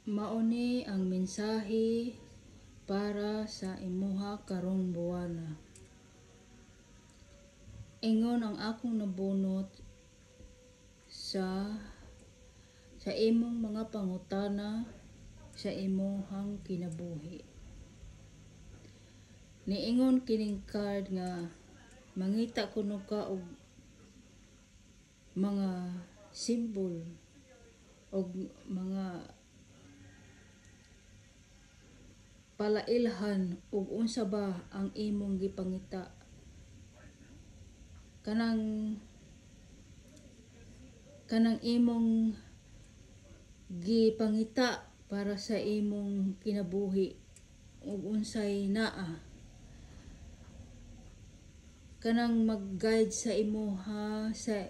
Mauni ang mensahe para sa imuha karong buwana. Ingon ang akong nabunot sa imong mga pangutana sa imuhang kinabuhi. Niingon kining card nga mangita kuno ka og mga symbol og mga palailhan ug unsa ba ang imong gipangita. Kanang imong gipangita para sa imong kinabuhi ug unsay naa. Kanang mag-guide sa imuha sa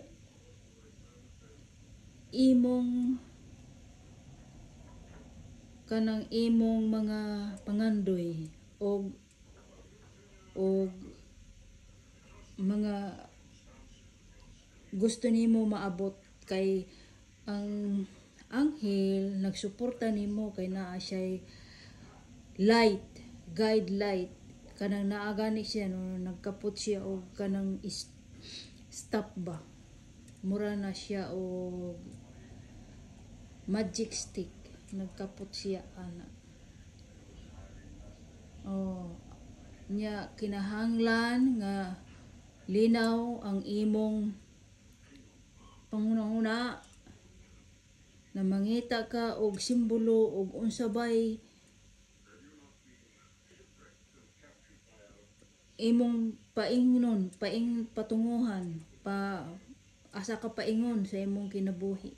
imong mga pangandoy og mga gusto nimo maabot, kay ang anghel nagsuporta nimo kay naa siya light, guide light. Kanang naa gani siya no, nagkapot siya og kanang stop ba, mura na siya og magic stick, nagkapot siya ana. Nya kinahanglan nga linaw ang imong panghuna-huna na mangita ka og simbolo og unsa bay imong patunguhan asa ka paingon sa imong kinabuhi.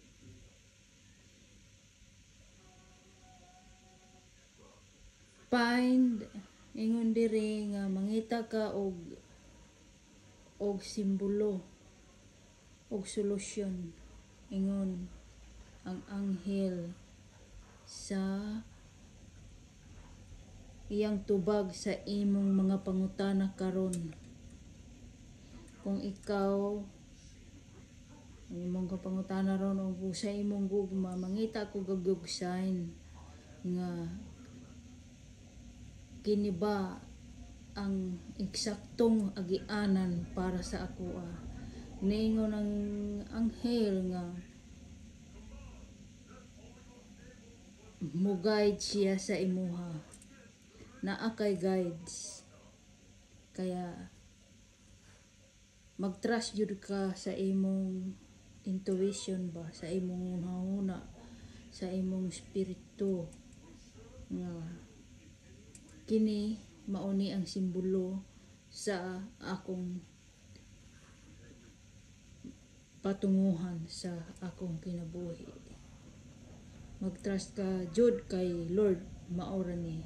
Ingon diri nga mangita ka og simbolo og solusyon. Ingon ang anghel sa iyang tubag sa imong mga pangutana karon. Kung ikaw imong pangutana ron og sa imong gugma, mangita ko og sign nga kini ba ang eksaktong agianan para sa akoa. Niingon ang anghel nga mo guide siya sa imuha. Naa kay guides, kaya mag-trust jud ka sa imong intuition ba, sa imong hunahuna, sa imong espiritu nga kini mauni ang simbolo sa akong patunguhan sa akong kinabuhi. Mag-trust ka jud kay Lord, mao ra ni.